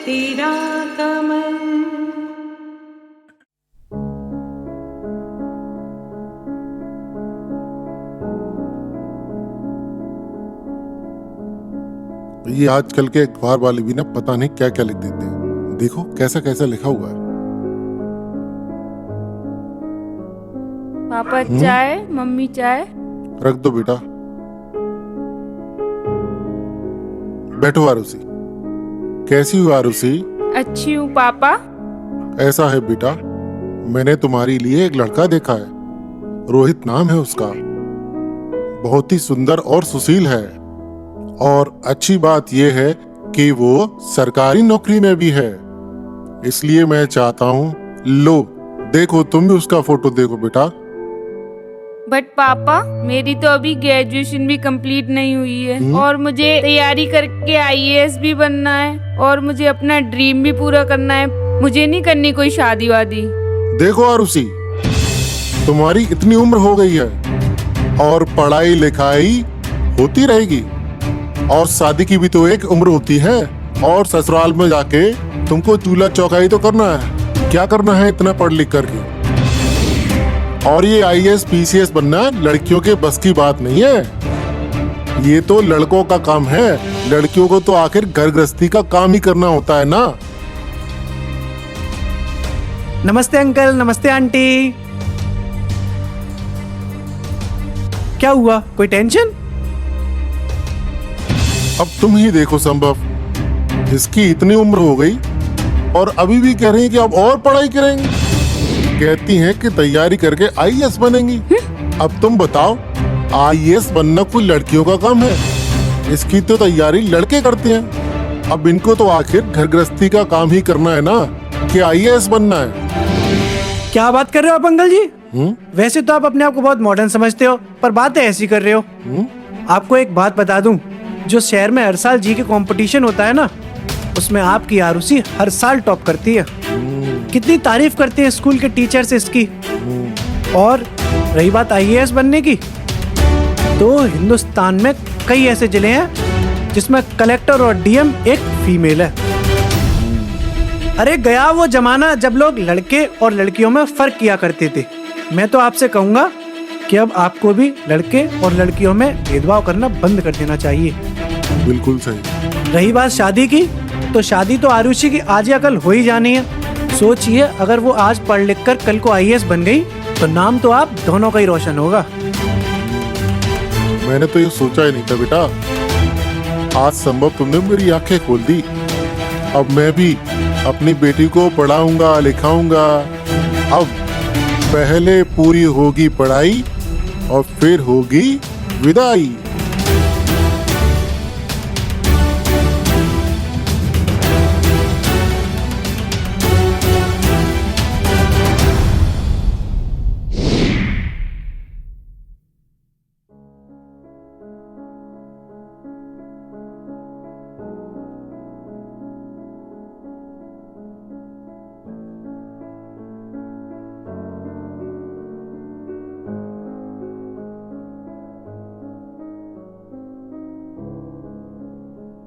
तेरा कमल। ये आजकल के अखबार वाले भी ना पता नहीं क्या क्या लिख देते हैं। देखो कैसा कैसा लिखा हुआ है। पापा चाय, मम्मी चाय। रख दो बेटा। बैठो आरुषि। कैसी हो आरुषि? अच्छी हूँ पापा। ऐसा है बेटा, मैंने तुम्हारे लिए एक लड़का देखा है। रोहित नाम है उसका। बहुत ही सुंदर और सुशील है। और अच्छी बात यह है कि वो सरकारी नौकरी में भी है। इसलिए मैं चाहता हूँ, लो देखो, तुम भी उसका फोटो देखो बेटा। बट पापा, मेरी तो अभी ग्रेजुएशन भी कंप्लीट नहीं हुई है और मुझे तैयारी करके आईएएस भी बनना है और मुझे अपना ड्रीम भी पूरा करना है। मुझे नहीं करनी कोई शादी वादी। देखो आरुषि, तुम्हारी इतनी उम्र हो गई है और पढ़ाई लिखाई होती रहेगी और शादी की भी तो एक उम्र होती है। और ससुराल में जाके तुमको चूल्हा चौकाई तो करना है। क्या करना है इतना पढ़ लिख करके? और ये आईएएस पीसीएस बनना लड़कियों के बस की बात नहीं है। ये तो लड़कों का काम है। लड़कियों को तो आखिर घर गृहस्थी का काम ही करना होता है ना। नमस्ते अंकल, नमस्ते आंटी। क्या हुआ, कोई टेंशन? अब तुम ही देखो संभव, इसकी इतनी उम्र हो गई और अभी भी कह रही है कि अब और पढ़ाई करेंगी। कहती हैं कि तैयारी करके आईएएस बनेंगी। अब तुम बताओ, आईएएस बनना कोई लड़कियों का काम है? इसकी तो तैयारी लड़के करते हैं। अब इनको तो आखिर घर गृहस्थी का काम ही करना है ना, कि आईएएस बनना है। क्या बात कर रहे हो आप अंकल जी? वैसे तो आप अपने आप को बहुत मॉडर्न समझते हो, पर बातें ऐसी कर रहे हो। आपको एक बात बता दूं, जो शहर में हर साल जी के कंपटीशन होता है ना, उसमें आपकी आरुषि हर साल टॉप करती है। कितनी तारीफ करते हैं स्कूल के टीचर्स इसकी। और रही बात आईएएस बनने की, तो हिंदुस्तान में कई ऐसे जिले हैं जिसमें कलेक्टर और डीएम एक फीमेल है। अरे गया वो जमाना जब लोग लड़के और लड़कियों में फर्क किया करते थे। मैं तो आपसे कहूंगा कि अब आपको भी लड़के और लड़कियों में भेदभाव करना बंद कर देना चाहिए। बिल्कुल सही। रही बात शादी की, तो शादी तो आरुषि की आज या कल हो ही जानी है। सोचिए, अगर वो आज पढ़ लिख कर कल को आईएएस बन गई तो नाम तो आप दोनों का ही रोशन होगा। मैंने तो ये सोचा ही नहीं था बेटा। आज संभव तुमने मेरी आंखें खोल दी। अब मैं भी अपनी बेटी को पढ़ाऊंगा लिखाऊंगा। अब पहले पूरी होगी पढ़ाई और फिर होगी विदाई।